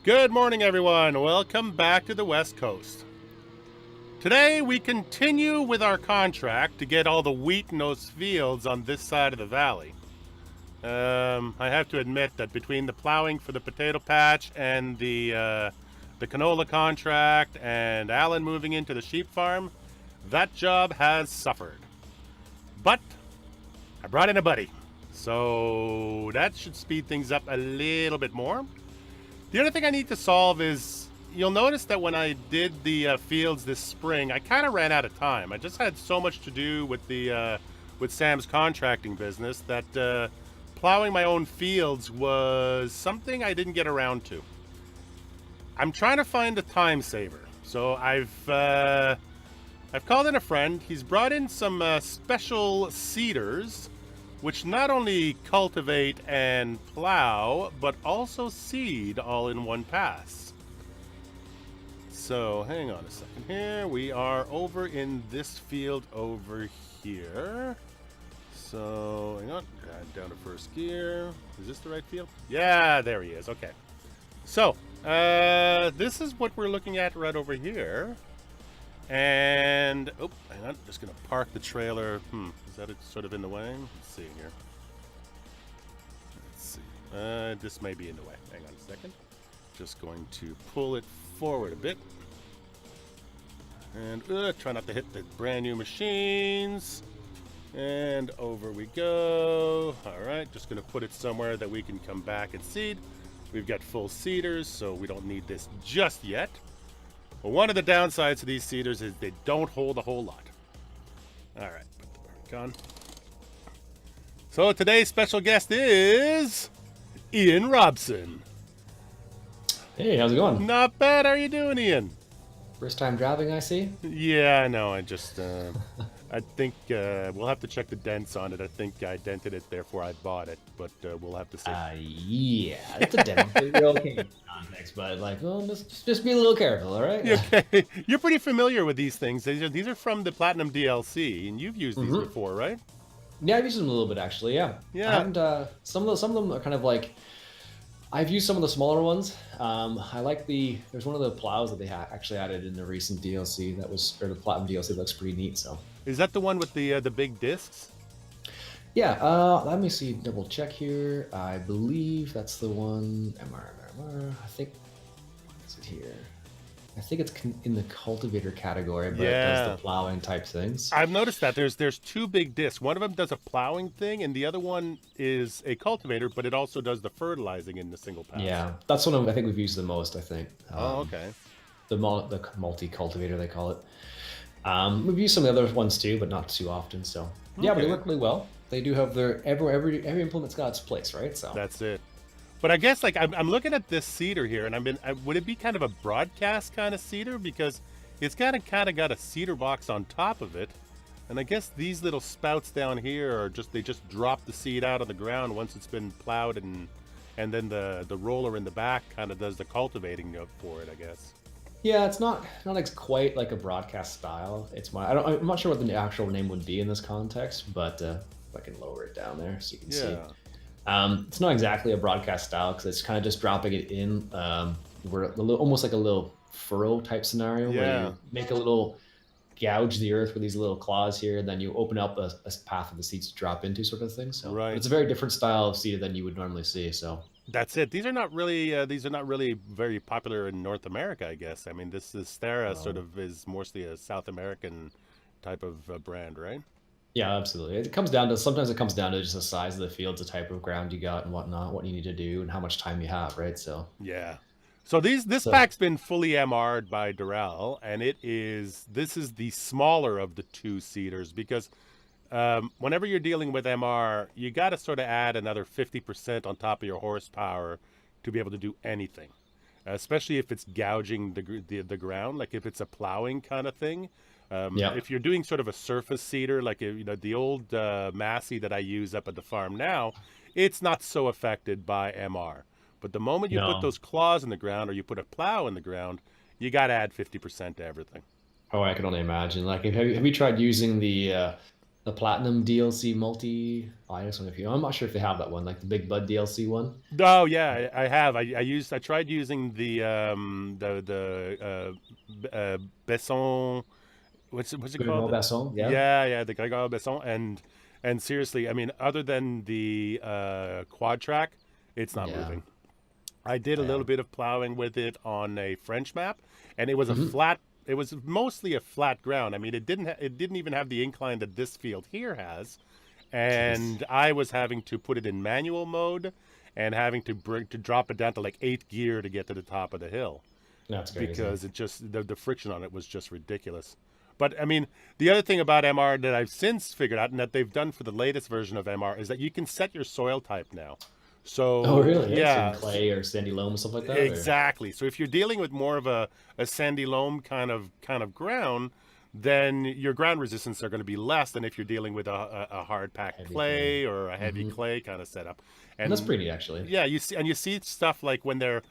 Good morning, everyone. Welcome back to the West Coast. Today, we continue with our contract to get all the wheat in those fields on this side of the valley. I have to admit that between the plowing for the potato patch and the canola contract and Alan moving into the sheep farm, that job has suffered. But I brought in a buddy, so that should speed things up a little bit more. The other thing I need to solve is, you'll notice that when I did the fields this spring, I kind of ran out of time. I just had so much to do with with Sam's contracting business that plowing my own fields was something I didn't get around to. I'm trying to find a time saver, so I've called in a friend. He's brought in some special seeders, which not only cultivate and plow, but also seed all in one pass. So hang on a second here. We are over in this field over here. So hang on, down to first gear. Is this the right field? Yeah, there he is. Okay. So this is what we're looking at right over here. And oh, hang on, just gonna park the trailer. Is that it sort of in the way? Let's see here. Let's see. This may be in the way. Hang on a second. Just going to pull it forward a bit. And try not to hit the brand new machines. And over we go. All right, just gonna put it somewhere that we can come back and seed. We've got full seeders, so we don't need this just yet. But one of the downsides to these seeders is they don't hold a whole lot. All right, put the brake on. So today's special guest is Ian Robson. Hey, how's it going? Not bad. How are you doing, Ian? First time driving, I see. Yeah, I know. I just, I think we'll have to check the dents on it. I think I dented it, therefore I bought it. But we'll have to see. Yeah, it's a demo. You're okay in context, but like, well, just be a little careful, all right? Okay. You're pretty familiar with these things. These are from the Platinum DLC, and you've used these before, right? Yeah, I've used them a little bit actually. Yeah. Yeah. I haven't, some of them are kind of like. I've used some of the smaller ones. I like there's one of the plows that they actually added in the recent DLC or the Platinum DLC that looks pretty neat. So. Is that the one with the big discs? Yeah. Let me see. Double check here. I believe that's the one. I think. What's it here? I think it's in the cultivator category, but it does the plowing type things. I've noticed that there's two big discs. One of them does a plowing thing, and the other one is a cultivator, but it also does the fertilizing in the single pass. Yeah, that's one I think we've used the most. I think. Okay. The multi-cultivator they call it. We've used some of the other ones too, but not too often. So yeah, but they work really well. They do have every implement's got its place, right? So that's it. But I guess like I'm looking at this seeder here, and would it be kind of a broadcast kind of seeder, because it's kind of got a seeder box on top of it, and I guess these little spouts down here are they just drop the seed out of the ground once it's been plowed, and then the roller in the back kind of does the cultivating for it, I guess. Yeah, it's not quite like a broadcast style. I'm not sure what the actual name would be in this context, but if I can lower it down there so you can see. It's not exactly a broadcast style because it's kind of just dropping it in. We're almost like a little furrow type scenario where you make a little gouge the earth with these little claws here, and then you open up a path for the seeds to drop into, sort of thing. So it's a very different style of seed than you would normally see. So that's it. These are not really very popular in North America, I guess. I mean, this Stera sort of is mostly a South American type of brand, right? Yeah, absolutely. Sometimes it comes down to just the size of the fields, the type of ground you got and whatnot, what you need to do and how much time you have, right? So yeah. So this pack's been fully MR'd by Durrell, and this is the smaller of the two seeders, because whenever you're dealing with MR, you got to sort of add another 50% on top of your horsepower to be able to do anything, especially if it's gouging the ground, like if it's a plowing kind of thing. If you're doing sort of a surface seeder, like the old Massey that I use up at the farm now, it's not so affected by MR. But the moment you put those claws in the ground, or you put a plow in the ground, you got to add 50% to everything. Oh, I can only imagine. Like, have you tried using the the Platinum DLC multi. Oh, I just don't know if you. I'm not sure if they have that one, like the Big Bud DLC one. Oh yeah, I have. I tried using the Besson. What's it called? Bruno Besson, yeah. Yeah, the Gregor Besson, and seriously, I mean, other than the quad track, it's not Yeah. moving. I did a little Yeah. bit of plowing with it on a French map, and it was a Hmm. flat. It was mostly a flat ground. I mean, it didn't even have the incline that this field here has, Jeez. and I was having to put it in manual mode, and having to drop it down to like 8th gear to get to the top of the hill That's crazy. because it just the friction on it was just ridiculous. But I mean, the other thing about MR that I've since figured out, and that they've done for the latest version of MR, is that you can set your soil type now. Oh, So really? Yeah. So yeah, clay or sandy loam, stuff like that, or exactly. So if you're dealing with more of a sandy loam kind of ground, then your ground resistance are going to be less than if you're dealing with a hard packed heavy clay. clay or a heavy Hmm. clay kind of setup. That's And pretty neat, actually. yeah, you see stuff like when they're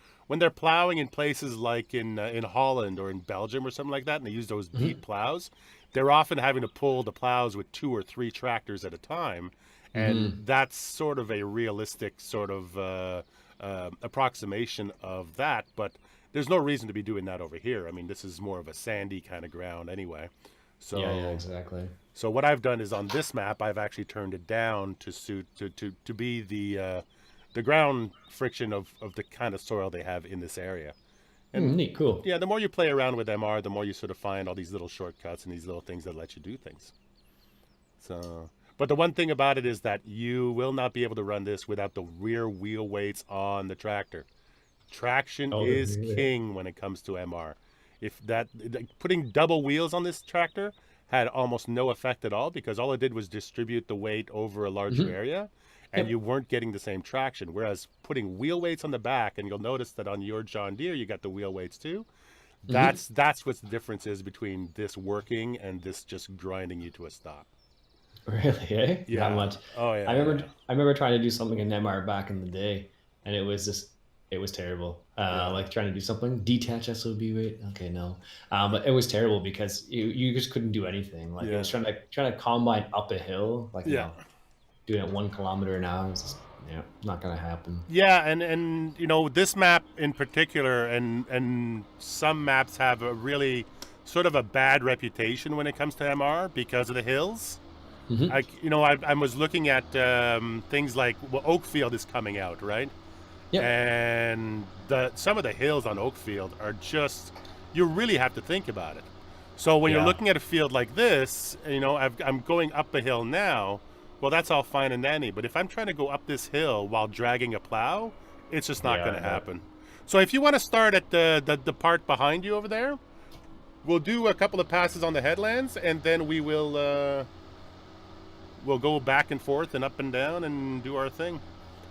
plowing in places like in Holland or in Belgium or something like that, and they use those deep Hmm. plows. They're often having to pull the plows with 2 or 3 tractors at a time, and Hmm. that's sort of a realistic sort of approximation of that. But there's no reason to be doing that over here. I mean, this is more of a sandy kind of ground anyway. Yeah. Yeah. So Exactly. so what I've done is on this map, I've actually turned it down to suit to be the ground friction of the kind of soil they have in this area. And Neat. Cool. yeah, the more you play around with MR, the more you sort of find all these little shortcuts and these little things that let you do things. So, but the one thing about it is that you will not be able to run this without the rear wheel weights on the tractor. Traction Oh, is really? king when it comes to MR. If that putting double wheels on this tractor had almost no effect at all because all it did was distribute the weight over a larger Hmm. area and you Yep. weren't getting the same traction. Whereas putting wheel weights on the back, and you'll notice that on your John Deere you got the wheel weights too. Hmm. That's what the difference is between this working and this just grinding you to a stop. Really? Eh? That Yeah. much? Oh I yeah, remember. yeah. I remember trying to do something in MR back in the day, and it was just. It was terrible. Yeah. Like trying to do something, detach SOB weight. Okay, no, but it was terrible because you just couldn't do anything. Like it Yeah. was trying to combine up a hill, like Yeah. doing it 1 kilometer an hour. It's just, yeah, not gonna happen. Yeah, and you know this map in particular, and some maps have a really sort of a bad reputation when it comes to MR because of the hills. Hmm. I was looking at things like Oakfield is coming out, right? Yep. And some of the hills on Oakfield are just you really have to think about it. So when you're Yeah. looking at a field like this, I'm going up a hill now. Well, that's all fine and dandy, but if I'm trying to go up this hill while dragging a plow, it's just not going Yeah. to Yeah. happen. So if you want to start at the part behind you over there, we'll do a couple of passes on the headlands, and then we'll go back and forth and up and down and do our thing.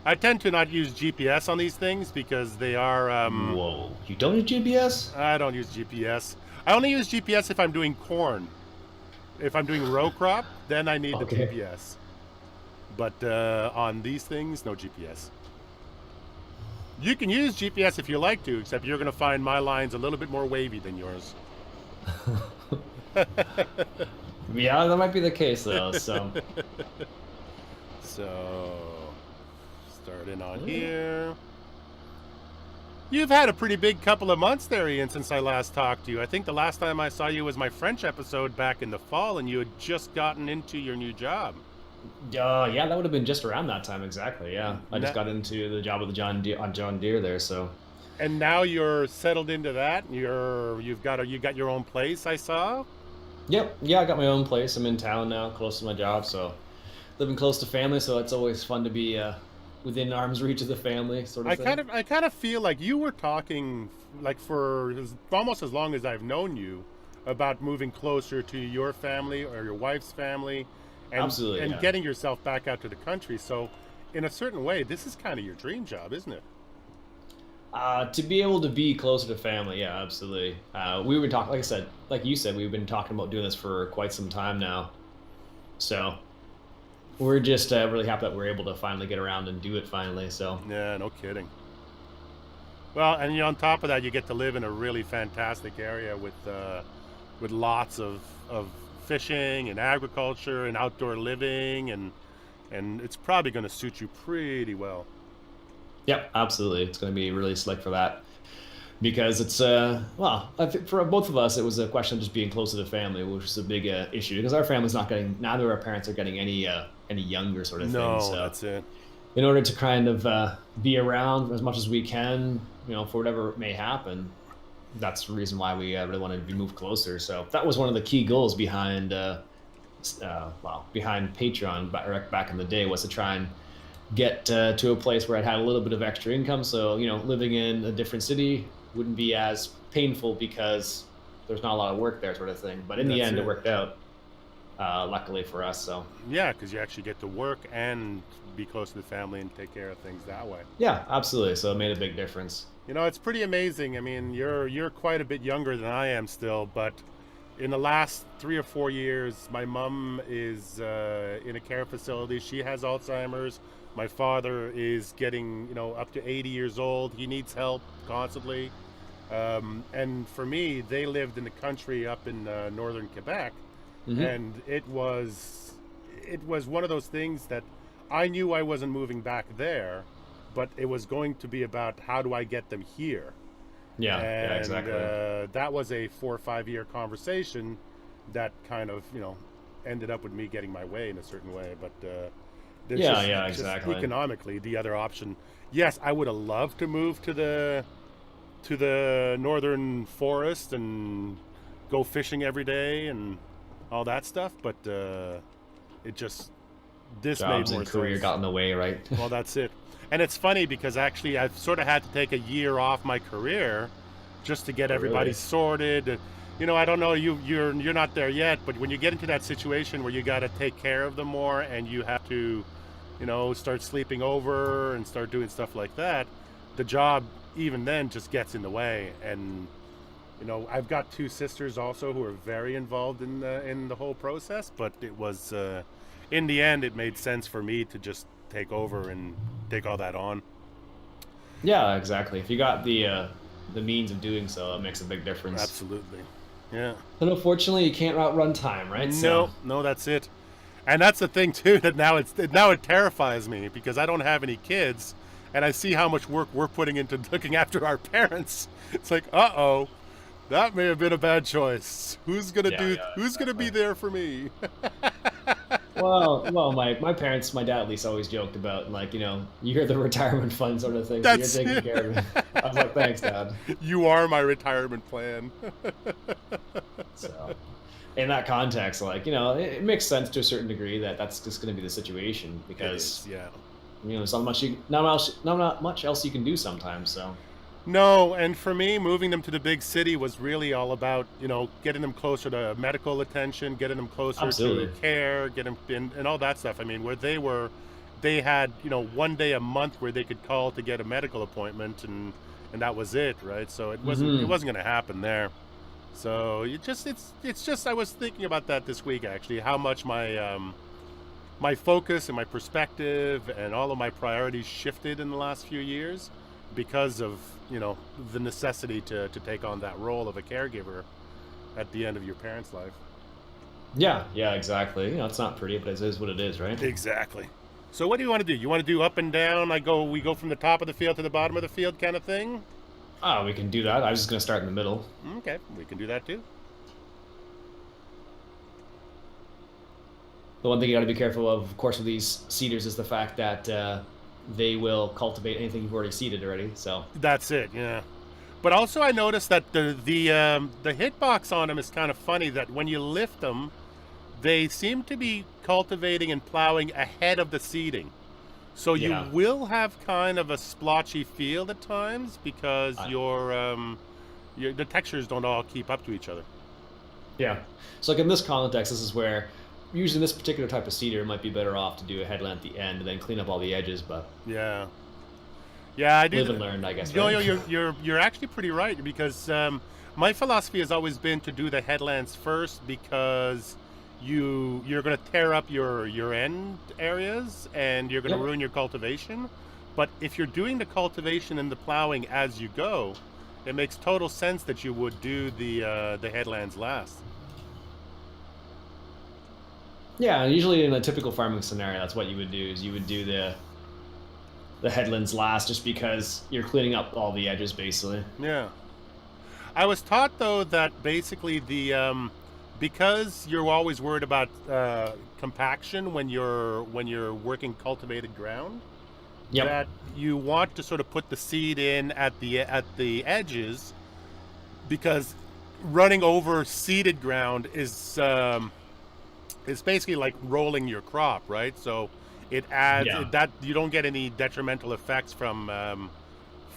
I tend to not use GPS on these things because they are. Whoa! You don't use GPS? I don't use GPS. I only use GPS if I'm doing corn. If I'm doing row crop, then I need the Okay. GPS. But on these things, no GPS. You can use GPS if you like to, except you're going to find my lines a little bit more wavy than yours. Yeah, that might be the case though. So. So, starting on Yeah. here. You've had a pretty big couple of months there, Ian, since I last talked to you. I think the last time I saw you was my French episode back in the fall, and you had just gotten into your new job. Yeah, that would have been just around that time exactly. Yeah, I just Na- got into the job with the John Deere there. So And now you're settled into that. You got your own place. I saw. yep, yeah, I got my own place. I'm in town now, close to my job. So living close to family. So it's always fun to be within arm's reach of the family, sort of thing. I kind of feel like you were talking like for almost as long as I've known you about moving closer to your family or your wife's family, Absolutely, and yeah. getting yourself back out to the country. So, in a certain way, this is kind of your dream job, isn't it? To be able to be closer to family, yeah, absolutely. We were talking, like I said, like you said, we've been talking about doing this for quite some time now. So we're just really happy that we're able to finally get around and do it finally. So Yeah, no kidding. Well, and on top of that, you get to live in a really fantastic area with lots of fishing and agriculture and outdoor living, and it's probably going to suit you pretty well. Yep, absolutely. It's going to be really slick for that because it's well, I think for both of us, it was a question of just being closer to family, which is a big issue because our family's not getting, neither of our parents are getting any younger sort of No, thing. So that's it. in order to kind of be around as much as we can, for whatever may happen, that's the reason why we really wanted to be moved closer. So that was one of the key goals behind behind Patreon back in the day, was to try and get to a place where I had a little bit of extra income. So, living in a different city wouldn't be as painful because there's not a lot of work there, sort of thing. But in the end, it worked out, luckily for us. So yeah, because you actually get to work and be close to the family and take care of things that way. Yeah, absolutely. So it made a big difference. It's pretty amazing. I mean, you're quite a bit younger than I am still, but in the last 3 or 4 years, my mom is in a care facility. She has Alzheimer's. My father is getting, up to 80 years old. He needs help constantly. And for me, they lived in the country up in northern Quebec. Mm-hmm. And it was one of those things that I knew I wasn't moving back there, but it was going to be about how do I get them here. Yeah, and, yeah, exactly. That was a 4 or 5 year conversation that kind of, ended up with me getting my way in a certain way. But exactly. Economically, the other option, yes, I would have loved to move to the northern forest and go fishing every day and all that stuff, but it just Jobs made more sense. And career got in the way, right? Well, that's it. And it's funny because actually I've sort of had to take a year off my career just to get everybody sorted. I don't know, you're not there yet, but when you get into that situation where you got to take care of them more and you have to, start sleeping over and start doing stuff like that, the job even then just gets in the way. And I've got 2 sisters also who are very involved in the whole process, but it was in the end it made sense for me to just take over and take all that on. Yeah, exactly. If you got the means of doing so, it makes a big difference. Absolutely. Yeah. But unfortunately, you can't outrun time, right? No, that's it. And that's the thing too, that now it terrifies me because I don't have any kids, and I see how much work we're putting into looking after our parents. It's like, that may have been a bad choice. Who's gonna be there for me? Well, my parents, my dad at least always joked about, like, you're the retirement fund sort of thing. So you're taking care of it. I was like, thanks, Dad. You are my retirement plan. So, in that context, like, it makes sense to a certain degree that that's just going to be the situation because, there's not much else you can do sometimes. So. No, and for me, moving them to the big city was really all about, getting them closer to medical attention, getting them closer to care, getting and all that stuff. I mean, where they had, 1 day a month where they could call to get a medical appointment, and that was it, right? So it wasn't going to happen there. So it's just I was thinking about that this week actually, how much my focus and my perspective and all of my priorities shifted in the last few years because of the necessity to take on that role of a caregiver at the end of your parents' life. Yeah, exactly. It's not pretty, but it is what it is, right? Exactly. So what do you want to do? You want to do up and down? We go from the top of the field to the bottom of the field kind of thing? Oh, we can do that. I was just going to start in the middle. Okay, we can do that too. The one thing you got to be careful of course, with these seeders is the fact that they will cultivate anything you've already seeded already. So that's it, yeah. But also I noticed that the hitbox on them is kind of funny, that when you lift them, they seem to be cultivating and plowing ahead of the seeding. So you will have kind of a splotchy field at times because the textures don't all keep up to each other. Yeah. So like in this context, this is where using this particular type of seeder, it might be better off to do a headland at the end and then clean up all the edges. But yeah, I do. Live and learn, I guess. Right? You're actually pretty right, because my philosophy has always been to do the headlands first because you're going to tear up your end areas and you're going to ruin your cultivation. But if you're doing the cultivation and the plowing as you go, it makes total sense that you would do the headlands last. Yeah, usually in a typical farming scenario, that's what you would do. Is you would do the headlands last, just because you're cleaning up all the edges, basically. Yeah. I was taught though that basically because you're always worried about compaction when you're working cultivated ground, Yep. that you want to sort of put the seed in at the edges, because running over seeded ground is it's basically like rolling your crop, right? So it adds Yeah. that you don't get any detrimental effects from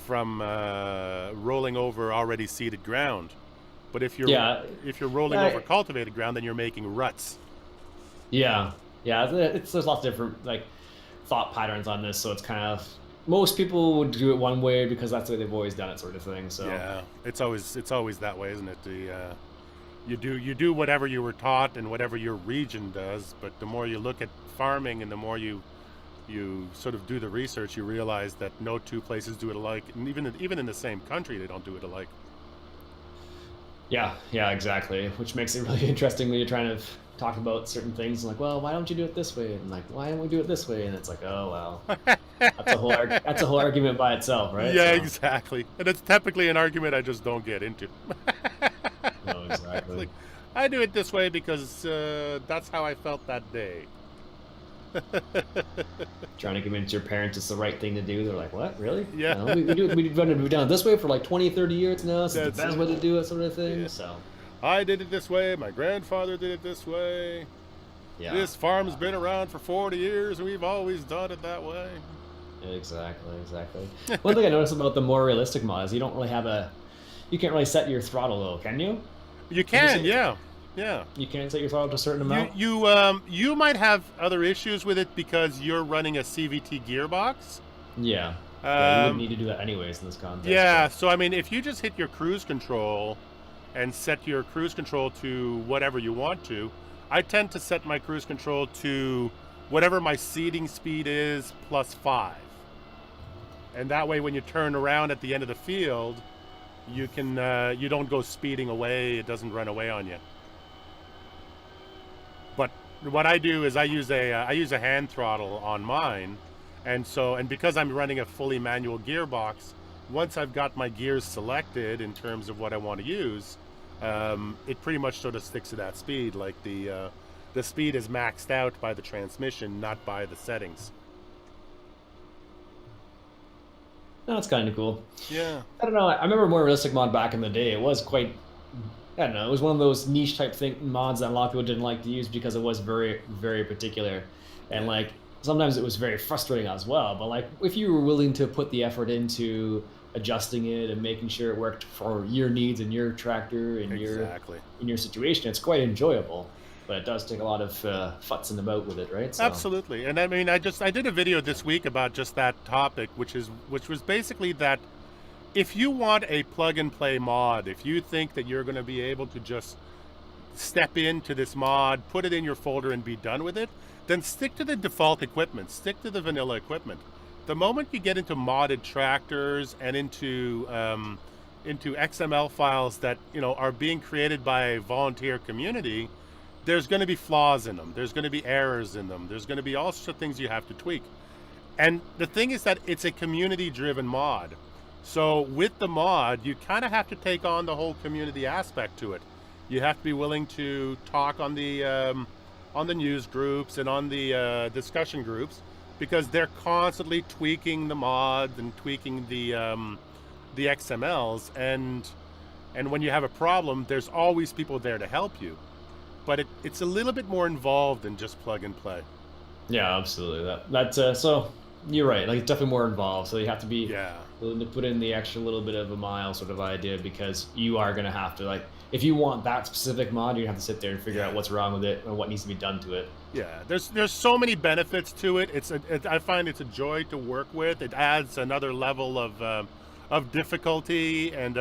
rolling over already seeded ground. But Yeah. if you're rolling over I, cultivated ground, then you're making ruts. yeah. Yeah. There's lots of different like thought patterns on this, so it's kind of most people would do it one way because that's the way they've always done it, sort of thing. So Yeah, it's always that way, isn't it? You do whatever you were taught and whatever your region does, but the more you look at farming and the more you sort of do the research, you realize that no two places do it alike, and even in the same country, they don't do it alike. yeah, yeah, exactly. Which makes it really interesting when you're trying to talk about certain things. Like, well, why don't you do it this way? And like, why don't we do it this way? And it's like, oh well, that's a whole argument by itself, right? Yeah, So, exactly. And it's typically an argument I just don't get into. no, It's exactly. like, I do it this way because that's how I felt that day. Trying to convince your parents it's the right thing to do. They're like, what? Really? Yeah, No, we've done it this way for like 20, 30 years now. This is the that's best it. way to do it, sort of thing. Yeah. So, I did it this way. My grandfather did it this way. yeah. This farm's been around for 40 years, and we've always done it that way. Exactly, exactly. One thing I noticed about the more realistic mod is you can't really set your throttle low, can you? You Can you can, set, yeah, yeah. you can't set your throttle to a certain amount? You might have other issues with it because you're running a CVT gearbox. Yeah. Yeah, you wouldn't Um, need to do that anyways in this context, yeah, but so I mean, if you just hit your cruise control and set your cruise control to whatever you want to, I tend to set my cruise control to whatever my seeding speed is +5. And that way, when you turn around at the end of the field, you don't go speeding away. It doesn't run away on you. But what I do is I use a hand throttle on mine, and because I'm running a fully manual gearbox, once I've got my gears selected in terms of what I want to use, it pretty much sort of sticks to that speed. Like the speed is maxed out by the transmission, not by the settings. no, that's kind of cool. Yeah. I don't know. I remember more realistic mod back in the day. It was quite, I don't know. It was one of those niche type mods that a lot of people didn't like to use because it was very, very particular, and Yeah. like sometimes it was very frustrating as well. But like if you were willing to put the effort into adjusting it and making sure it worked for your needs and your tractor and Exactly. in your situation, it's quite enjoyable. But it does take a lot of futzing about with it, right? So Absolutely. And I mean, I did a video this week about just that topic, which was basically that if you want a plug and play mod, if you think that you're going to be able to just step into this mod, put it in your folder and be done with it, then stick to the default equipment, stick to the vanilla equipment. The moment you get into modded tractors and into XML files that, are being created by a volunteer community, there's going to be flaws in them. There's going to be errors in them. There's going to be all sorts of things you have to tweak. And the thing is that it's a community-driven mod. So with the mod, you kind of have to take on the whole community aspect to it. You have to be willing to talk on the news groups and on the discussion groups, because they're constantly tweaking the mods and tweaking the XMLs. And when you have a problem, there's always people there to help you. But it's a little bit more involved than just plug and play. yeah, absolutely. That's so you're right. Like it's definitely more involved. So you have to be Yeah, willing to put in the extra little bit of a mile sort of idea, because you are going to have to, like, if you want that specific mod, you have to sit there and figure out what's wrong with it and what needs to be done to it. yeah. There's so many benefits to it. I find it's a joy to work with. It adds another level of difficulty and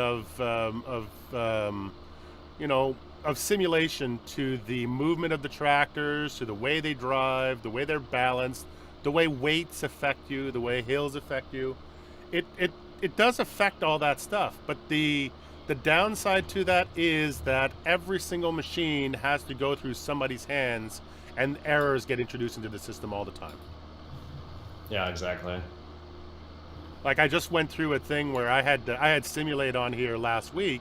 you know of simulation to the movement of the tractors, to the way they drive, the way they're balanced, the way weights affect you, the way hills affect you. It does affect all that stuff, but the downside to that is that every single machine has to go through somebody's hands and errors get introduced into the system all the time. Yeah, exactly. Like I just went through a thing where I had Simulate on here last week,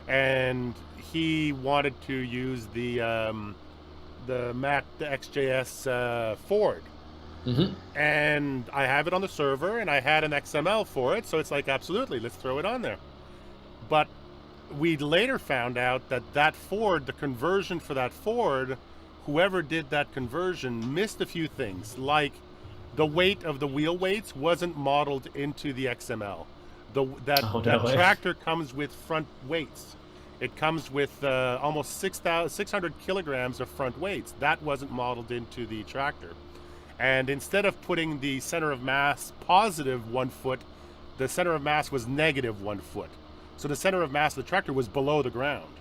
and he wanted to use the XJS Ford. And I have it on the server, and I had an XML for it, so it's like, absolutely, let's throw it on there. But we later found out that Ford, the conversion for that Ford, whoever did that conversion missed a few things, like the weight of the wheel weights wasn't modeled into the XML. That tractor comes with front weights. It comes with almost 600 kilograms of front weights. That wasn't modeled into the tractor. And instead of putting the center of mass positive 1 foot, the center of mass was negative 1 foot. So the center of mass of the tractor was below the ground.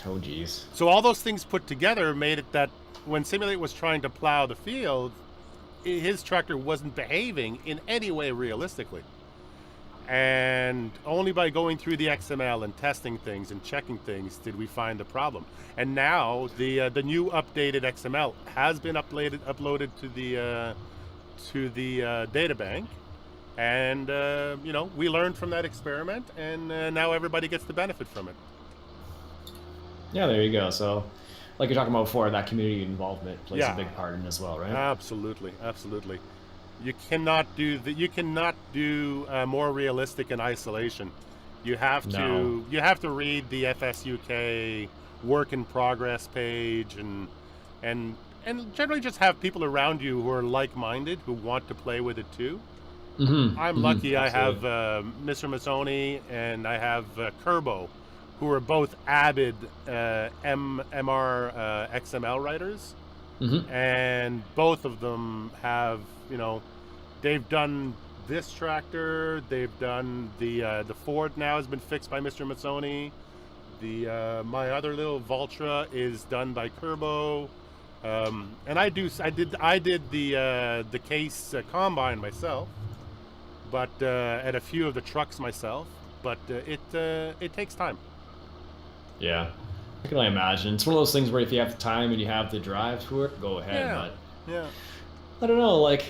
Oh, geez. So all those things put together made it that when Simulate was trying to plow the field, his tractor wasn't behaving in any way realistically. And only by going through the XML and testing things and checking things did we find the problem. And now the new updated XML has been uploaded to the data bank, and we learned from that experiment, and now everybody gets the benefit from it. Yeah, there you go. So, like you're talking about before, that community involvement plays a big part in it as well, right? Absolutely, absolutely. You cannot do more realistic in isolation. You have to read the FSUK work in progress page, and generally just have people around you who are like-minded, who want to play with it too. I'm lucky. I have Mr. Mazzoni and I have Kerbo, who are both avid MR XML writers, and both of them have, they've done this tractor, they've done the Ford now has been fixed by Mr. Mazzoni. My other little Valtra is done by Kerbo, and I did the case combine myself, but and a few of the trucks myself, but it takes time. Yeah, I can only imagine. It's one of those things where if you have the time and you have the drive to it, go ahead. Yeah. But I don't know. Like,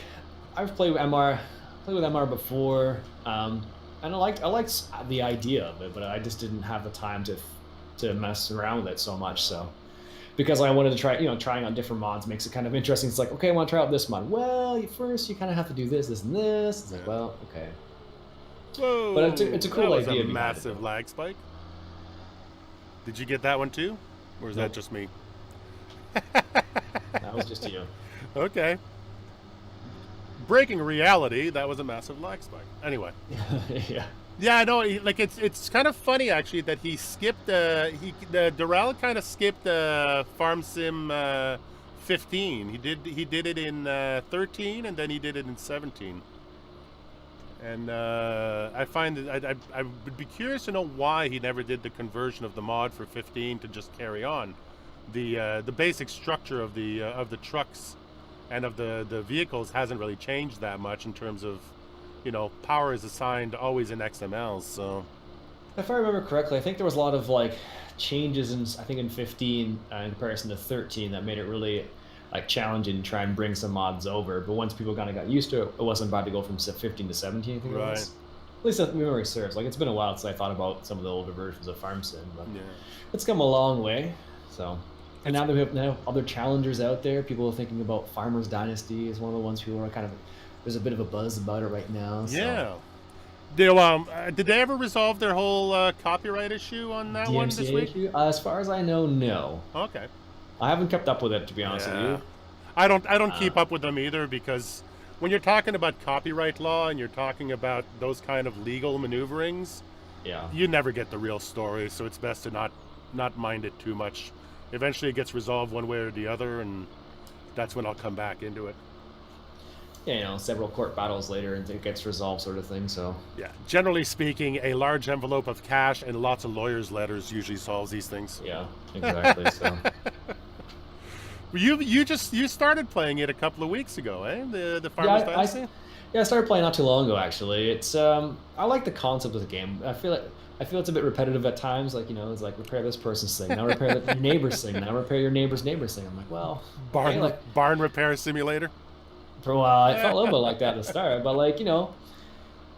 I've played with MR before, and I liked the idea of it, but I just didn't have the time to mess around with it so much. So, because I wanted to try, trying on different mods makes it kind of interesting. It's like, okay, I want to try out this mod. Well, first you kind of have to do this, and this. It's like, well, okay. Whoa! But it's a cool idea. That was a massive lag spike. Did you get that one too? Or is that just me? That was just you. Okay. Breaking reality, that was a massive lag spike. Anyway. Yeah. Yeah, I know. Like it's kind of funny actually that he skipped. Doral kind of skipped Farm Sim 15. He did it in 13, and then he did it in 17. And I find that I would be curious to know why he never did the conversion of the mod for 15 to just carry on. The basic structure of the trucks and of the vehicles hasn't really changed that much in terms of, power is assigned always in XMLs. So, if I remember correctly, I think there was a lot of changes in 15 in comparison to 13 that made it really challenging to try and bring some mods over. But once people kind of got used to it, it wasn't about to go from 15 to 17. I think it was. At least that memory serves. It's been a while since I thought about some of the older versions of Farm Sim, but it's come a long way. So, and now that we have other challengers out there, people are thinking about Farmer's Dynasty is one of the ones who are there's a bit of a buzz about it right now. So. Yeah. Did they ever resolve their whole copyright issue on that one this week? Issue? As far as I know, no. Okay. I haven't kept up with it, to be honest with you. I don't keep up with them either, because when you're talking about copyright law and you're talking about those kind of legal maneuverings, you never get the real story. So it's best to not mind it too much. Eventually, it gets resolved one way or the other, and that's when I'll come back into it. Yeah, several court battles later, and it gets resolved, sort of thing. So generally speaking, a large envelope of cash and lots of lawyers' letters usually solves these things. Yeah, exactly. So. You started playing it a couple of weeks ago, eh? The Farmer's Dynasty? Yeah, I started playing not too long ago. Actually, it's I like the concept of the game. I feel it's a bit repetitive at times. Like it's like repair this person's thing, now repair your neighbor's thing, now repair your neighbor's thing. I'm like, well, okay, like Barn repair simulator. for a while it felt a little bit like that at the start, but like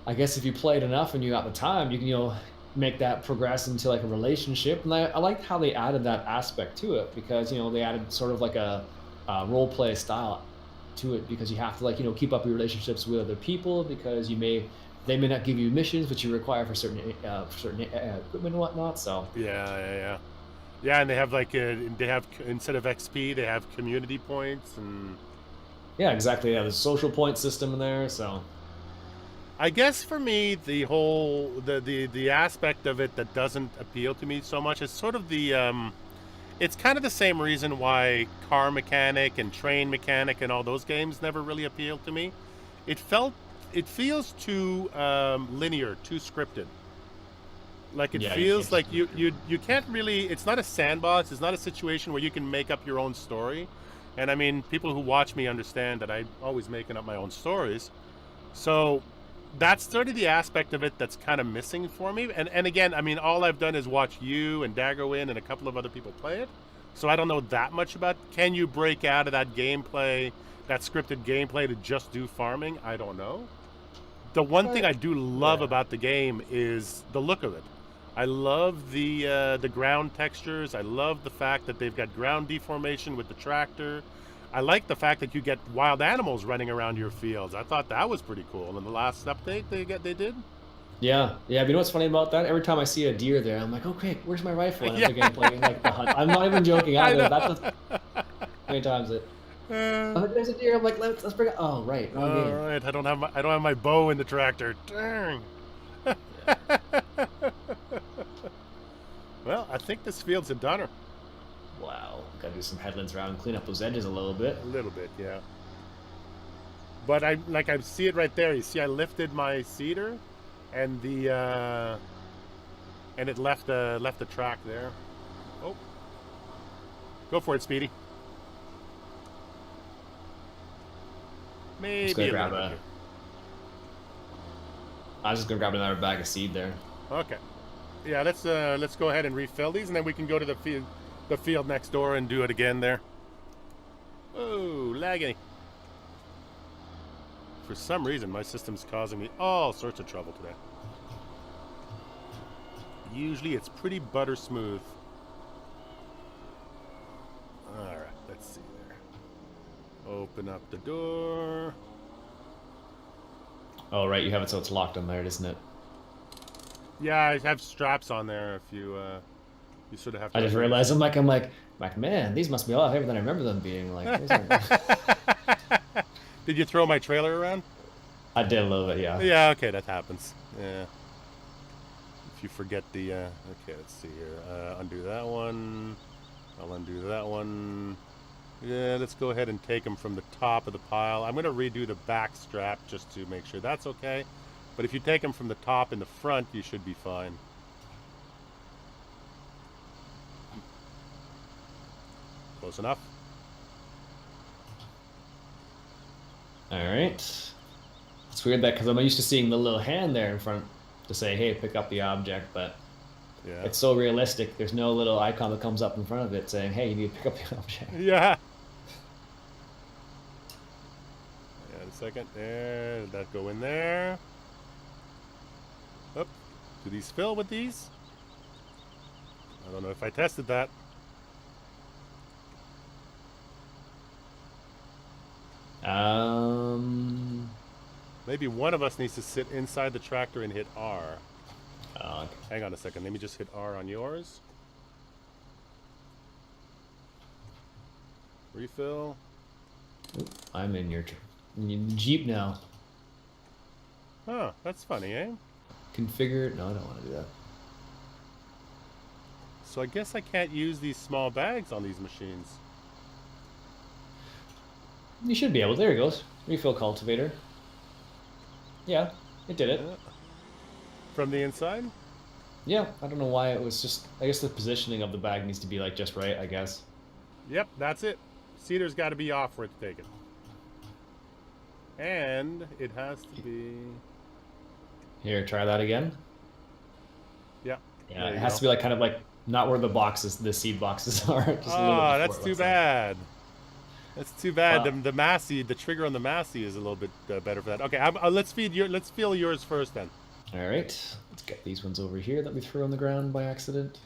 I guess if you played enough and you got the time, you can make that progress into like a relationship. And I liked how they added that aspect to it because they added sort of like a role play style to it because you have to like keep up your relationships with other people because they may not give you missions which you require for certain equipment and whatnot. So yeah, and they have like instead of XP they have community points and yeah, exactly. Yeah, there's a social point system in there. So I guess for me the whole the aspect of it that doesn't appeal to me so much is sort of the it's kind of the same reason why Car Mechanic and Train Mechanic and all those games never really appealed to me. It feels too linear, too scripted. Like it feels like you can't really. It's not a sandbox. It's not a situation where you can make up your own story. And I mean, people who watch me understand that I'm always making up my own stories. So that's sort of the aspect of it that's kind of missing for me. And again, I mean, all I've done is watch you and Daggerwin and a couple of other people play it. So I don't know that much about. Can you break out of that gameplay, that scripted gameplay, to just do farming? I don't know. The one thing I do love about the game is the look of it. I love the ground textures. I love the fact that they've got ground deformation with the tractor. I like the fact that you get wild animals running around your fields. I thought that was pretty cool. In the last update they did. Yeah. But you know what's funny about that? Every time I see a deer there, I'm like, okay, where's my rifle? And I'm playing like the hunt. I'm not even joking either. That's many times it. There's a deer. I'm like, let's bring it. Oh, right. All right. I don't have my bow in the tractor. Dang. Well, I think this field's a dunner. Wow. Gotta do some headlands around and clean up those edges a little bit. A little bit, yeah. But I see it right there. You see, I lifted my seeder, and it left the track there. Oh, go for it, Speedy. Maybe I was just gonna grab another bag of seed there. Okay. Yeah, let's go ahead and refill these, and then we can go to the field next door and do it again there. Oh, laggy. For some reason, my system's causing me all sorts of trouble today. Usually, it's pretty butter smooth. All right, let's see there. Open up the door. Oh, right, you have it so it's locked on there, isn't it? Yeah, I have straps on there. If you sort of have to. I just realized I'm like, man, these must be a lot heavier than I remember them being. Like, did you throw my trailer around? I did a little bit, yeah. Yeah, okay, that happens. Yeah. If you forget the, okay, let's see here. Undo that one. I'll undo that one. Yeah, let's go ahead and take them from the top of the pile. I'm going to redo the back strap just to make sure that's okay. But if you take them from the top in the front, you should be fine. Close enough. All right. It's weird that because I'm used to seeing the little hand there in front to say, hey, pick up the object, but it's so realistic. There's no little icon that comes up in front of it saying, hey, you need to pick up the object. Yeah. And a second. There. Did that go in there? Oh, do these fill with these? I don't know if I tested that. Maybe one of us needs to sit inside the tractor and hit R. Okay. Hang on a second. Let me just hit R on yours. Refill. I'm in your Jeep now. Huh, that's funny, eh? Configure. No, I don't want to do that. So I guess I can't use these small bags on these machines. You should be able. There it goes. Refill cultivator. Yeah, it did it. Yeah. From the inside? Yeah, I don't know why it was just... I guess the positioning of the bag needs to be like just right, I guess. Yep, that's it. Cedar's got to be off for it to take it. And it has to be... Here, try that again. Yeah. Yeah, it has to be like kind of like not where the boxes, the seed boxes are. Just a little bit before that's it too looks bad. That's too bad. Well, The Massey, the trigger on the Massey is a little bit better for that. Okay, let's feel yours first then. all right, let's get these ones over here that we threw on the ground by accident.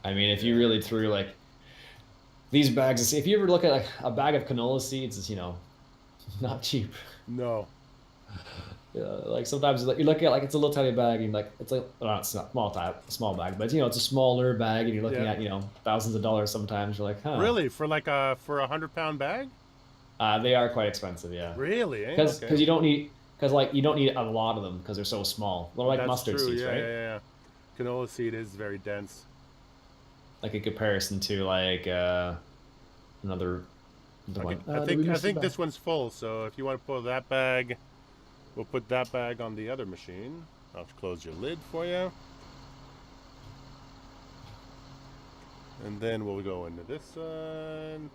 I mean, if you really threw like these bags, if you ever look at like a bag of canola seeds, it's, you know, not cheap. No. Like sometimes you're looking at like it's a little tiny bag and like it's like, well, it's not small bag, but you know, it's a smaller bag and you're looking at, you know, thousands of dollars sometimes. You're like, huh. Really? For like a 100-pound bag? They are quite expensive, yeah. Really? Because you don't need you don't need a lot of them because they're so small. They're like That's mustard true. seeds, right? Yeah. Canola seed is very dense. Like in comparison to like another Okay. one. I think this one's full. So if you want to pull that bag, we'll put that bag on the other machine. I'll close your lid for you. And then we'll go into this one.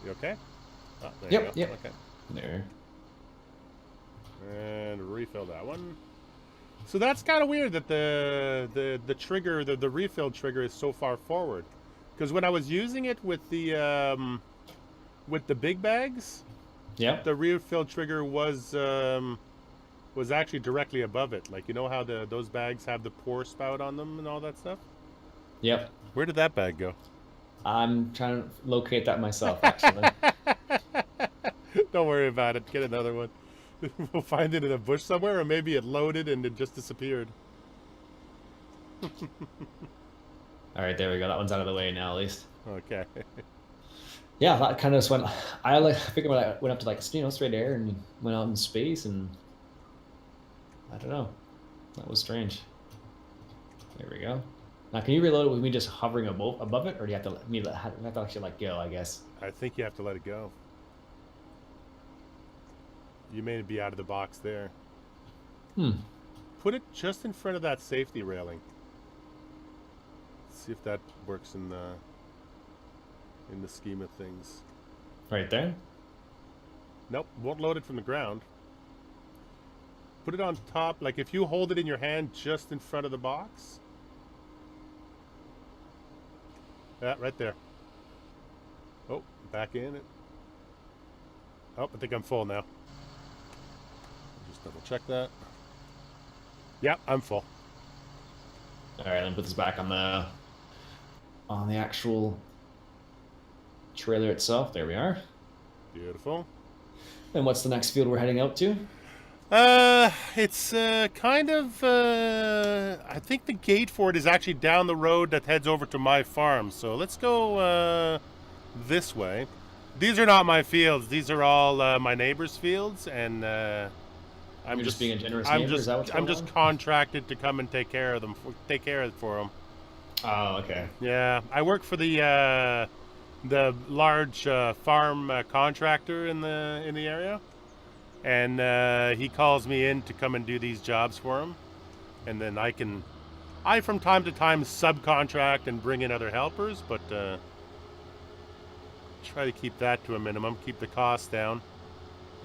You okay? Oh, there you go. Yep. Okay. There. And refill that one. So that's kind of weird that the trigger, the refill trigger is so far forward. Because when I was using it with the big bags, Yep. the refill trigger was actually directly above it. Like, you know how those bags have the pour spout on them and all that stuff? Yep. Where did that bag go? I'm trying to locate that myself, actually. Don't worry about it. Get another one. We'll find it in a bush somewhere, or maybe it loaded and it just disappeared. All right, there we go. That one's out of the way now, at least. Okay. Yeah, that kind of just went. I figured when I went up to like, you know, straight air and went out in space, and I don't know. That was strange. There we go. Now, can you reload it with me just hovering above it, or do you have to have to actually let go? I guess. I think you have to let it go. You may be out of the box there. Put it just in front of that safety railing. See if that works in the scheme of things. Right there. Nope, won't load it from the ground. Put it on top, like if you hold it in your hand just in front of the box. Yeah, right there. Oh, back in it. Oh, I think I'm full now. Just double check that. Yeah, I'm full. All right, let me put this back on the actual trailer itself. There we are. Beautiful. And what's the next field we're heading out to? It's kind of I think the gate for it is actually down the road that heads over to my farm. So let's go this way. These are not my fields. These are all my neighbors' fields, and I'm just being a generous neighbor. Is that what's going on? Contracted to come and take care of them, take care of it for them. Oh, okay. Yeah, I work for the large farm contractor in the area, and he calls me in to come and do these jobs for him, and then I from time to time subcontract and bring in other helpers, but try to keep that to a minimum, keep the costs down.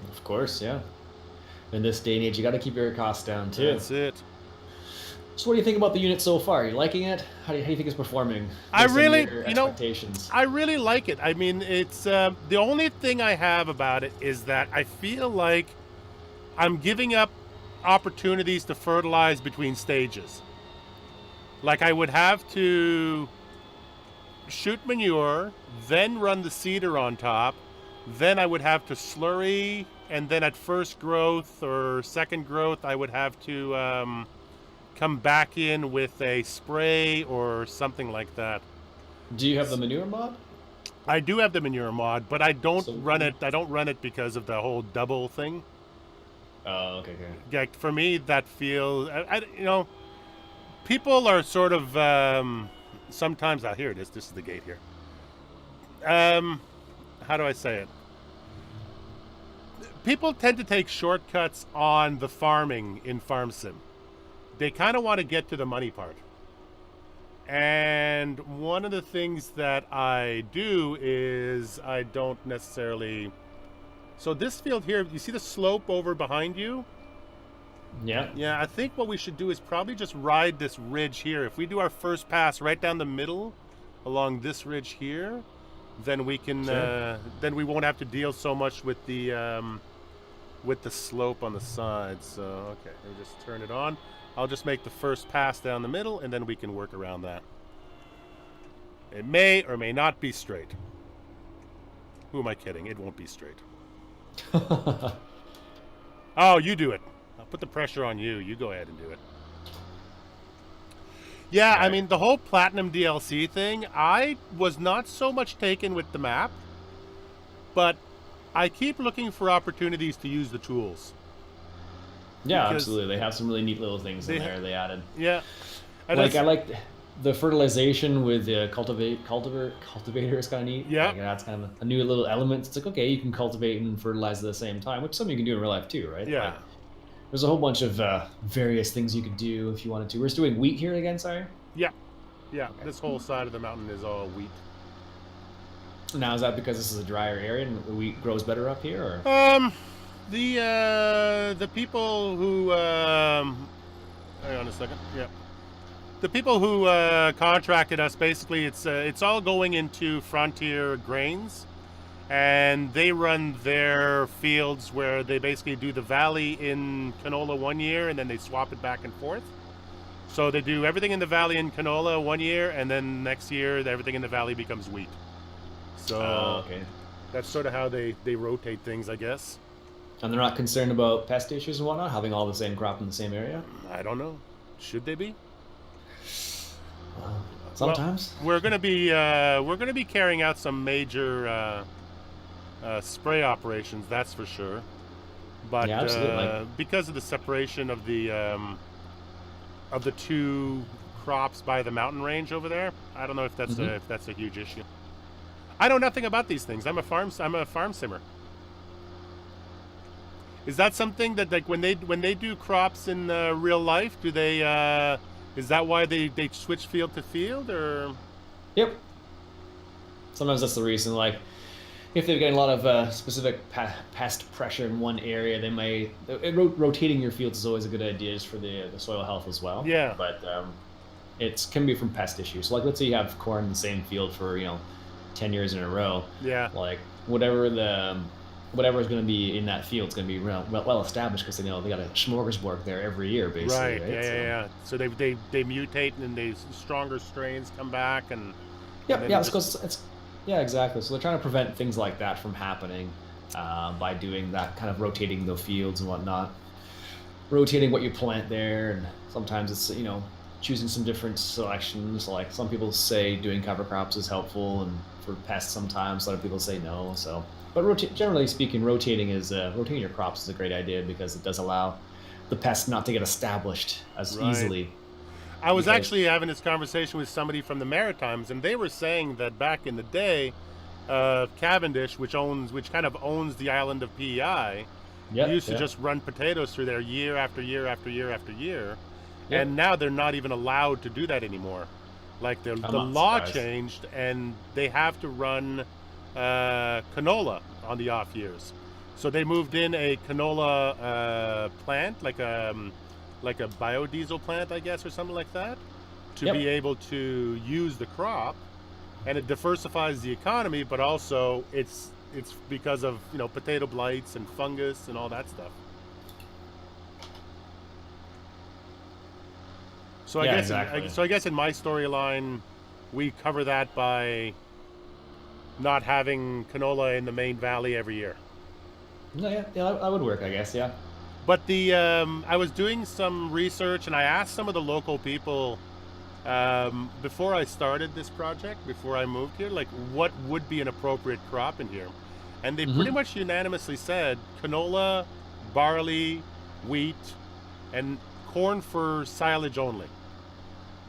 Of course, yeah. In this day and age, you got to keep your costs down too. That's it. So, what do you think about the unit so far? Are you liking it? How do you think it's performing? I really, expectations? I really like it. I mean, it's the only thing I have about it is that I feel like I'm giving up opportunities to fertilize between stages. Like I would have to shoot manure, then run the seeder on top, then I would have to slurry, and then at first growth or second growth I would have to come back in with a spray or something like that. Do you have the manure mod? I do have the manure mod, but I don't run it. I don't run it because of the whole double thing. Oh, okay. Yeah, for me, that feels. You know, people are sort of sometimes. Here it is. This is the gate here. How do I say it? People tend to take shortcuts on the farming in Farm Sim. They kind of want to get to the money part. And one of the things that I do is I don't necessarily... So this field here, you see the slope over behind you? Yeah. Yeah, I think what we should do is probably just ride this ridge here. If we do our first pass right down the middle along this ridge here, then we can then we won't have to deal so much with the slope on the side. So okay, we'll just turn it on. I'll just make the first pass down the middle, and then we can work around that. It may or may not be straight. Who am I kidding? It won't be straight. Oh, you do it. I'll put the pressure on you. You go ahead and do it. Yeah, I mean, the whole Platinum DLC thing, I was not so much taken with the map, but I keep looking for opportunities to use the tools. Yeah, absolutely. They have some really neat little things in there they added. Yeah. I like the fertilization with the cultivator is kind of neat. Yeah. Like, that's kind of a new little element. It's like, okay, you can cultivate and fertilize at the same time, which is something you can do in real life too, right? Yeah. Like, there's a whole bunch of various things you could do if you wanted to. We're just doing wheat here again, sorry? Yeah. Yeah, okay. This whole side of the mountain is all wheat. Now, is that because this is a drier area and wheat grows better up here, or? The people who hang on a second. Yeah. The people who contracted us, basically, it's all going into Frontier Grains, and they run their fields where they basically do the valley in canola 1 year, and then they swap it back and forth. So they do everything in the valley in canola 1 year, and then next year everything in the valley becomes wheat. So that's sort of how they rotate things, I guess. And they're not concerned about pest issues and whatnot, having all the same crop in the same area? I don't know. Should they be? Sometimes. Well, we're gonna be carrying out some major spray operations, that's for sure. But yeah, absolutely. Because of the separation of the two crops by the mountain range over there, I don't know if that's a huge issue. I know nothing about these things. I'm a farm simmer. Is that something that, like, when they do crops in real life, do they? Is that why they switch field to field, or? Yep. Sometimes that's the reason. Like, if they're getting a lot of specific pest pressure in one area, they may rotating your fields is always a good idea just for the soil health as well. Yeah. But it can be from pest issues. So, like, let's say you have corn in the same field for 10 years in a row. Yeah. Like, whatever is going to be in that field is going to be well established, because they got a smorgasbord there every year, basically. Right. Yeah. So they mutate, and then stronger strains come back, and. Yep. Yeah. Yeah, exactly. So they're trying to prevent things like that from happening by doing that, kind of rotating the fields and whatnot, rotating what you plant there, and sometimes it's choosing some different selections. Like, some people say doing cover crops is helpful, and for pests sometimes other people say no. So, but generally speaking, rotating your crops is a great idea, because it does allow the pest not to get established as easily. I was actually having this conversation with somebody from the Maritimes, and they were saying that back in the day, Cavendish, which kind of owns the island of PEI, used to just run potatoes through there year after year after year after year, and now they're not even allowed to do that anymore. Like, the law changed, and they have to run canola on the off years. So they moved in a canola plant, like a biodiesel plant, I guess, or something like that, to be able to use the crop, and it diversifies the economy, but also it's because of potato blights and fungus and all that stuff. So I guess in my storyline, we cover that by not having canola in the main valley every year. No, yeah, that would work, I guess, yeah. But I was doing some research, and I asked some of the local people before I started this project, before I moved here, like, what would be an appropriate crop in here, and they pretty much unanimously said canola, barley, wheat, and corn for silage only.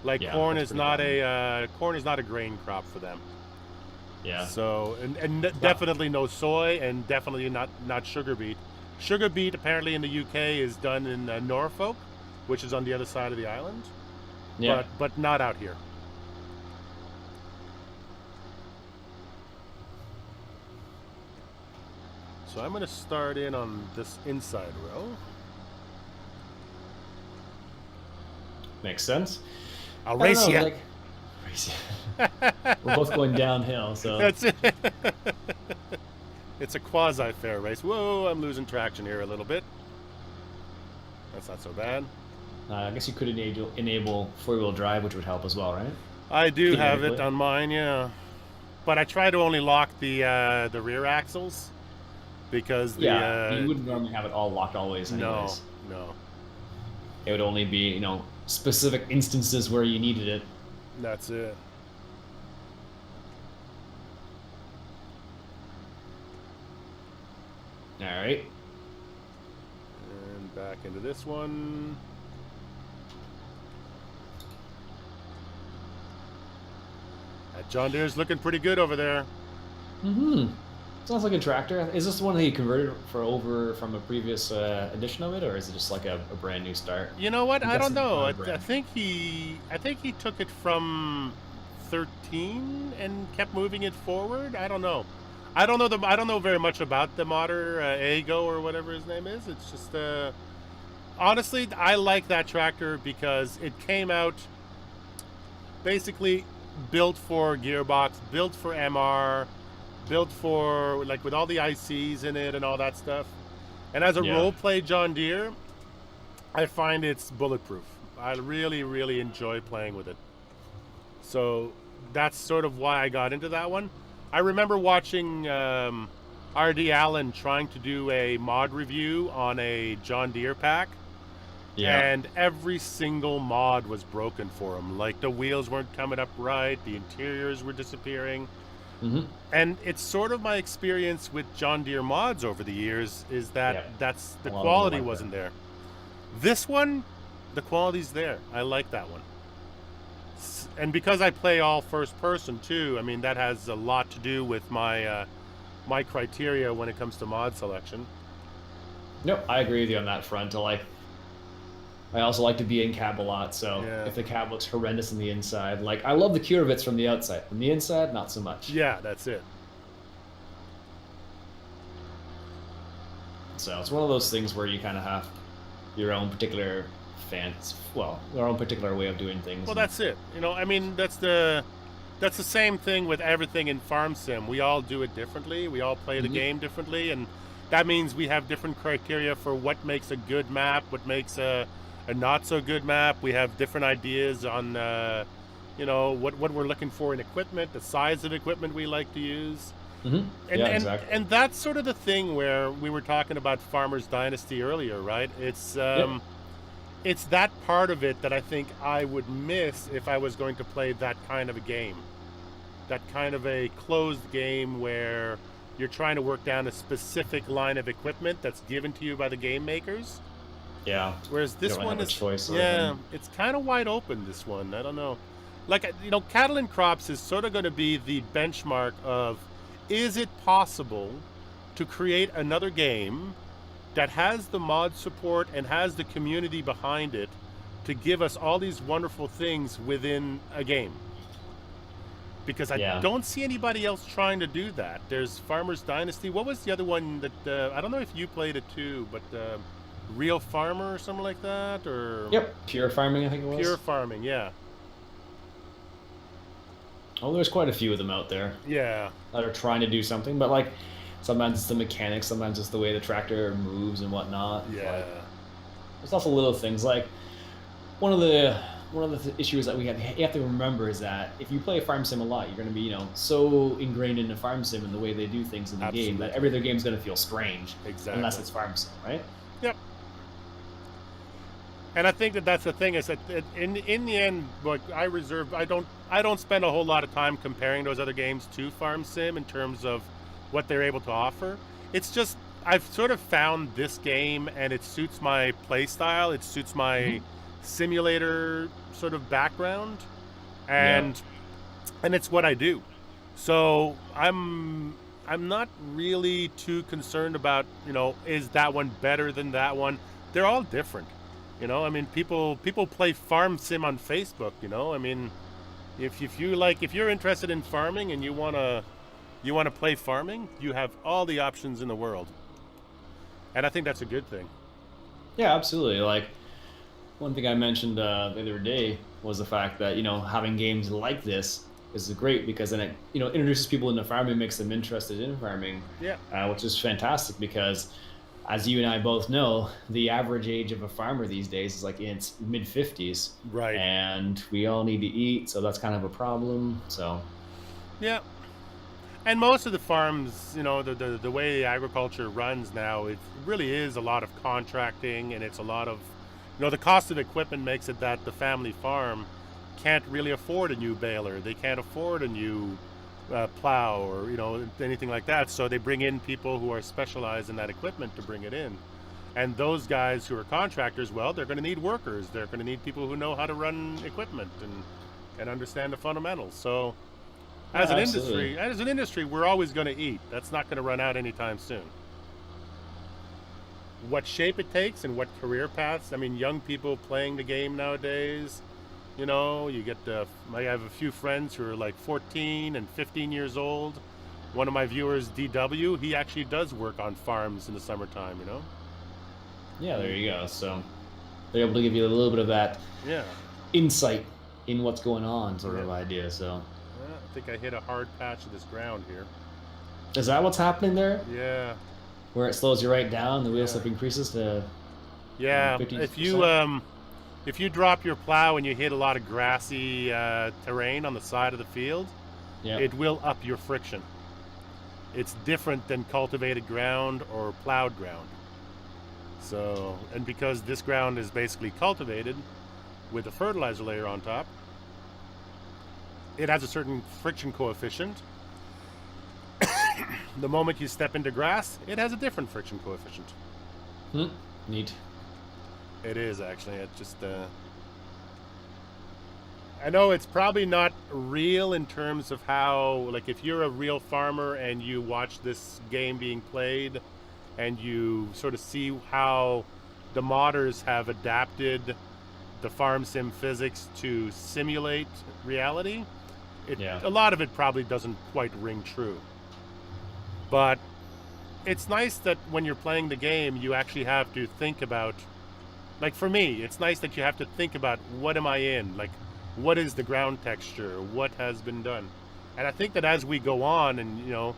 Like, corn is not a grain crop for them. Yeah. So and definitely no soy, and definitely not sugar beet. Sugar beet apparently in the UK is done in Norfolk, which is on the other side of the island. Yeah. But not out here. So I'm going to start in on this inside row. Makes sense. I'll race you. Like, we're both going downhill, so that's it. It's a quasi-fair race. Whoa, I'm losing traction here a little bit. That's not so bad. I guess you could enable four-wheel drive, which would help as well, right? I do have it on mine, yeah. But I try to only lock the rear axles because the you wouldn't normally have it all locked always anyways. No. It would only be, you know, specific instances where you needed it. That's it. All right. And back into this one. That John Deere's looking pretty good over there. Mm-hmm. Sounds like a tractor. Is this the one that he converted over from a previous edition of it, or is it just like a brand new start? You know what? I don't know. I think he took it from 13 and kept moving it forward. I don't know. I don't know very much about the modder Ego or whatever his name is. It's just honestly, I like that tractor because it came out basically built for Gearbox, built for MR, built for like with all the ICs in it and all that stuff. And as a role play John Deere, I find it's bulletproof. I really, really enjoy playing with it. So that's sort of why I got into that one. I remember watching R.D. Allen trying to do a mod review on a John Deere pack. Yeah. And every single mod was broken for him. Like the wheels weren't coming up right, the interiors were disappearing. Mm-hmm. And it's sort of my experience with John Deere mods over the years is that that's the quality wasn't there. This one, the quality's there. I like that one. And because I play all first person too, I mean that has a lot to do with my my criteria when it comes to mod selection. Nope, I agree with you on that front. I also like to be in cab a lot, so if the cab looks horrendous on the inside, like I love the Curvits from the outside. From the inside, not so much. Yeah, that's it. So it's one of those things where you kind of have your own particular your own particular way of doing things. Well, that's it. You know, I mean, that's the same thing with everything in Farm Sim. We all do it differently. We all play the game differently, and that means we have different criteria for what makes a good map, what makes a not so good map. We have different ideas on you know what we're looking for in equipment, the size of equipment we like to use. Exactly. And that's sort of the thing where we were talking about Farmer's Dynasty earlier, right? It's that part of it that I think I would miss if I was going to play that kind of a game, that kind of a closed game where you're trying to work down a specific line of equipment that's given to you by the game makers. Yeah. Whereas this one is, it's kind of wide open, this one. I don't know. Like, you know, Cattle and Crops is sort of going to be the benchmark of, is it possible to create another game that has the mod support and has the community behind it to give us all these wonderful things within a game? Because I don't see anybody else trying to do that. There's Farmer's Dynasty. What was the other one that, I don't know if you played it too, but Real Farmer or something like that? Or Pure Farming, I think it was. Pure Farming, yeah. Oh, there's quite a few of them out there. Yeah. That are trying to do something, but like sometimes it's the mechanics, sometimes it's the way the tractor moves and whatnot. Yeah. Like, there's also little things like one of the issues that you have to remember is that if you play Farm Sim a lot, you're going to be, you know, so ingrained into Farm Sim and the way they do things in the game that every other game is going to feel strange. Exactly. Unless it's Farm Sim, right? Yep. And I think that's the thing is that in the end, like I don't spend a whole lot of time comparing those other games to Farm Sim in terms of what they're able to offer. It's just I've sort of found this game and it suits my play style. It suits my simulator sort of background, and it's what I do. So I'm not really too concerned about, you know, is that one better than that one? They're all different. You know, I mean, people play Farm Sim on Facebook, you know? I mean, if you're interested in farming and you want to play farming, you have all the options in the world. And I think that's a good thing. Yeah, absolutely. Like one thing I mentioned the other day was the fact that having games like this is great because then it introduces people into farming, makes them interested in farming, Yeah. which is fantastic because as you and I both know, the average age of a farmer these days is like in its mid 50s, Right. and we all need to eat, so that's kind of a problem. So Yeah. And most of the farms, the way agriculture runs now, it really is a lot of contracting, and it's a lot of, the cost of equipment makes it that the family farm can't really afford a new baler. They can't afford a new plow or, anything like that. So they bring in people who are specialized in that equipment to bring it in. And those guys who are contractors, well, they're going to need workers. They're going to need people who know how to run equipment and understand the fundamentals. So yeah, absolutely. as an industry, we're always going to eat. That's not going to run out anytime soon. What shape it takes and what career paths. I mean, young people playing the game nowadays, you get I have a few friends who are like 14 and 15 years old. One of my viewers, DW, he actually does work on farms in the summertime, Yeah, there you go. So they're able to give you a little bit of that Yeah. insight in what's going on, sort of idea. So I think I hit a hard patch of this ground here. is that what's happening there? Yeah. Where it slows you right down, the wheel Yeah. slip increases to Yeah. 50%? If you drop your plow and you hit a lot of grassy terrain on the side of the field, Yeah. it will up your friction. It's different than cultivated ground or plowed ground. So, and because this ground is basically cultivated with a fertilizer layer on top, it has a certain friction coefficient. The moment you step into grass, it has a different friction coefficient. Neat. It is actually. It just. I know it's probably not real in terms of how, like, if you're a real farmer and you watch this game being played, and you sort of see how the modders have adapted the farm sim physics to simulate reality. A lot of it probably doesn't quite ring true. But it's nice that when you're playing the game, you actually have to think about, like for me, it's nice that you have to think about what am I in? Like, what is the ground texture? What has been done? And I think that as we go on and,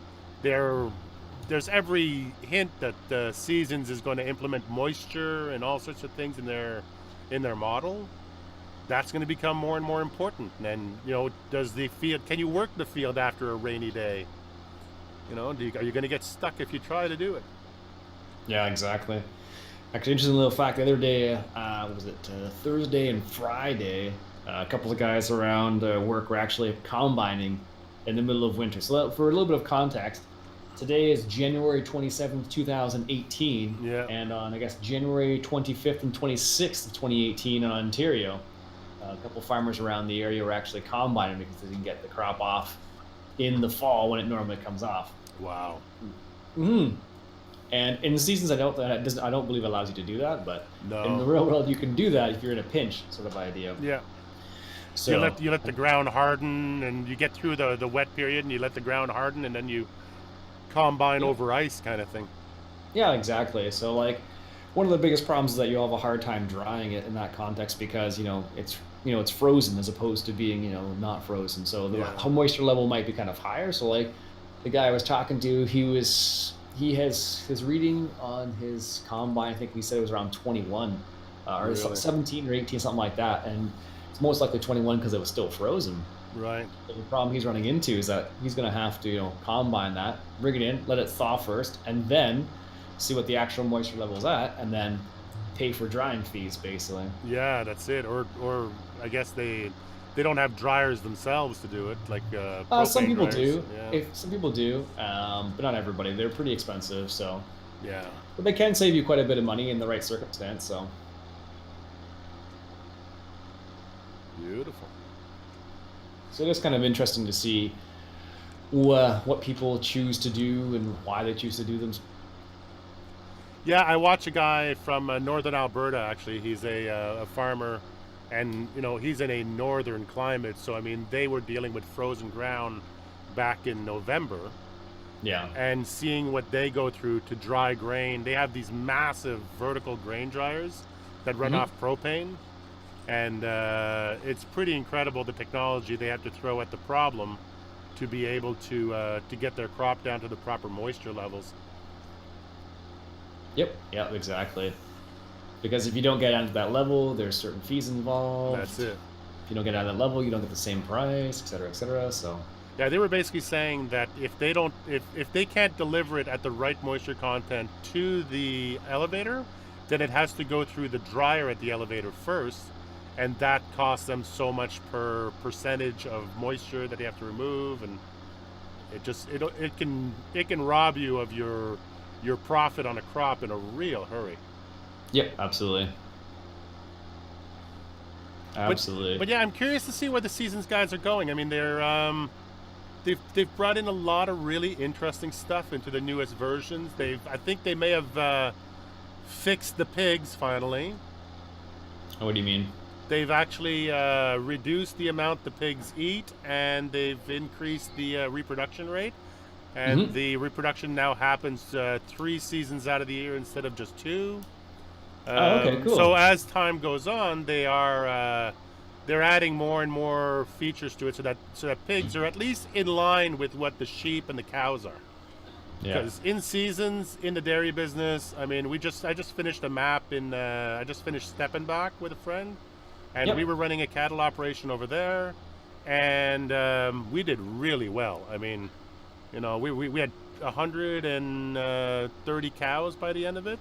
there's every hint that the Seasons is going to implement moisture and all sorts of things in their model. That's going to become more and more important. And does the field? Can you work the field after a rainy day? Are you going to get stuck if you try to do it? Yeah, exactly. Actually, interesting little fact. The other day, was it Thursday and Friday? A couple of guys around work were actually combining in the middle of winter. So for a little bit of context, today is January 27th, 2018. Yeah. And on, I guess, January 25th and 26th of 2018 in Ontario, a couple farmers around the area were actually combining because they didn't get the crop off in the fall when it normally comes off. Wow. And in the Seasons, I don't believe it allows you to do that, but No. in the real world, you can do that if you're in a pinch, sort of idea. Yeah. So you let the ground harden, and you get through the wet period, and you let the ground harden, and then you combine over ice, kind of thing. Yeah, exactly. So like, one of the biggest problems is that you'll have a hard time drying it in that context because it's frozen as opposed to being not frozen. So the moisture level might be kind of higher. So like, the guy I was talking to, he has his reading on his combine. I think he said it was around 21, or Really? 17 or 18, something like that. And it's most likely 21 because it was still frozen. Right. The problem he's running into is that he's going to have to combine that, bring it in, let it thaw first, and then see what the actual moisture level is at, and then pay for drying fees, basically. Yeah, that's it. Or I guess they don't have dryers themselves to do it, like Some people dryers. do. Yeah. Some people do, but not everybody. They're pretty expensive, so. Yeah. But they can save you quite a bit of money in the right circumstance. So. Beautiful. So it's kind of interesting to see what people choose to do and why they choose to do them. Yeah, I watch a guy from northern Alberta. Actually, he's a farmer, and he's in a northern climate. So I mean, they were dealing with frozen ground back in November, Yeah. and seeing what they go through to dry grain. They have these massive vertical grain dryers that run off propane, and it's pretty incredible the technology they have to throw at the problem to be able to get their crop down to the proper moisture levels. Yep. Yep. Exactly. Because if you don't get down to that level, there's certain fees involved. That's it. If you don't get out of that level, you don't get the same price, et cetera, et cetera. So yeah, they were basically saying that if they can't deliver it at the right moisture content to the elevator, then it has to go through the dryer at the elevator first, and that costs them so much per percentage of moisture that they have to remove, and it can rob you of your profit on a crop in a real hurry. yep, absolutely. Absolutely. But yeah, I'm curious to see where the Seasons guys are going. I mean, they've brought in a lot of really interesting stuff into the newest versions. I think they may have fixed the pigs finally. What do you mean? They've actually reduced the amount the pigs eat, and they've increased the reproduction rate. And the reproduction now happens 3 seasons out of the year instead of just 2. Okay, cool. So as time goes on, they're adding more and more features to it, so that pigs are at least in line with what the sheep and the cows are. Yeah. Because in seasons in the dairy business, I mean, I just finished a map I just finished Steppenbach with a friend, and we were running a cattle operation over there, and we did really well. I mean, you know, we had 130 cows by the end of it.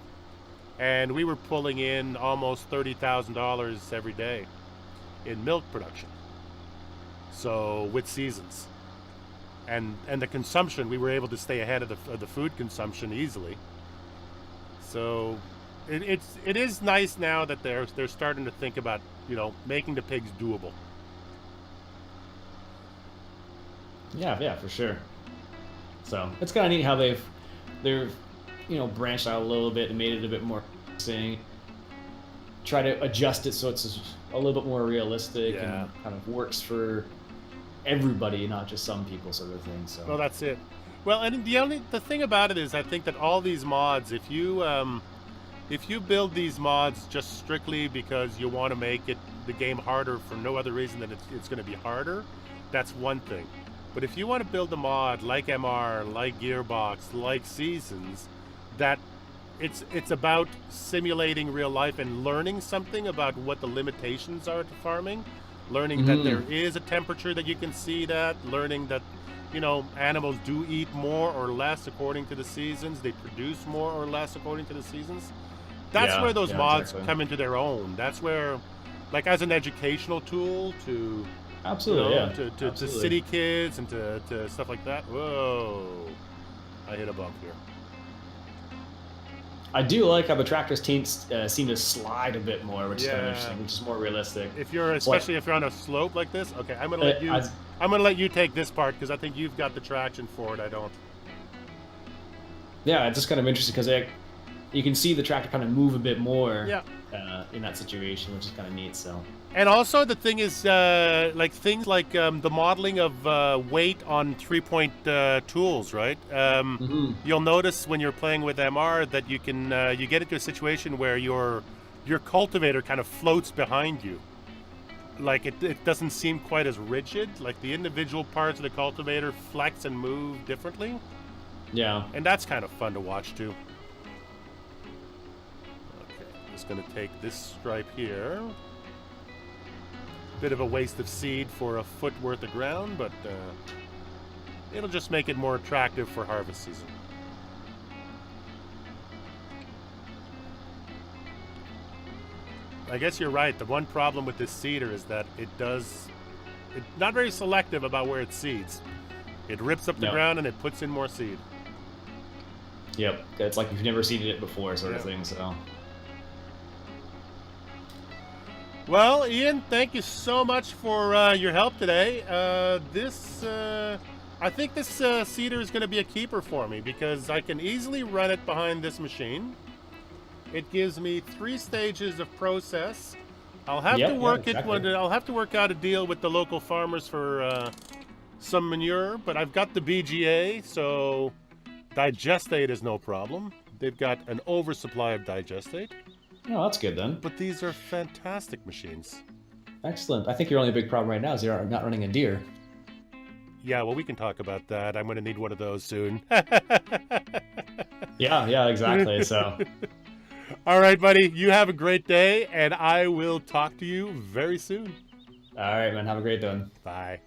And we were pulling in almost $30,000 every day in milk production. So with seasons, and the consumption, we were able to stay ahead of the food consumption easily. So it is nice now that they're starting to think about, you know, making the pigs doable. Yeah, for sure. So it's kind of neat how they've you know, branched out a little bit and made it a bit more interesting. Try to adjust it so it's a little bit more realistic and kind of works for everybody, not just some people, sort of thing. So well, that's it. Well, and the thing about it is, I think that all these mods, if you build these mods just strictly because you want to make the game harder for no other reason than it's going to be harder, that's one thing. But if you want to build a mod like MR, like Gearbox, like Seasons, that it's about simulating real life and learning something about what the limitations are to farming, learning that there is a temperature that you can see, that learning that, you know, animals do eat more or less according to the seasons, they produce more or less according to the seasons. That's where those mods come into their own. That's where, like, as an educational tool to absolutely, you know, to city kids and to stuff like that. Whoa, I hit a bump here. I do like how the tractors seem to slide a bit more, which is kind of interesting, which is more realistic. Especially if you're on a slope like this. Okay, I'm gonna let you take this part because I think you've got the traction for it. I don't. Yeah, it's just kind of interesting because you can see the tractor kind of move a bit more. In that situation, which is kind of neat. So. And also the thing is, like things like the modeling of weight on 3-point tools, right? You'll notice when you're playing with MR that you can you get into a situation where your cultivator kind of floats behind you. Like it doesn't seem quite as rigid. Like the individual parts of the cultivator flex and move differently. Yeah. And that's kind of fun to watch too. Just going to take this stripe here. Bit of a waste of seed for a foot worth of ground, but it'll just make it more attractive for harvest season. I guess you're right. The one problem with this seeder is that it's not very selective about where it seeds. It rips up the ground and it puts in more seed. Yep, it's like you've never seeded it before, sort of thing. So. Well, Ian, thank you so much for your help today. I think this seeder is going to be a keeper for me because I can easily run it behind this machine. It gives me 3 stages of process. I'll have to work I'll have to work out a deal with the local farmers for some manure, but I've got the BGA, so Digestate is no problem. They've got an oversupply of digestate. Oh, that's good then. But these are fantastic machines. Excellent. I think your only big problem right now is you're not running a Deere. Yeah, well, we can talk about that. I'm going to need one of those soon. Yeah, exactly. So, all right, buddy. You have a great day, and I will talk to you very soon. all right, man. Have a great one. Bye.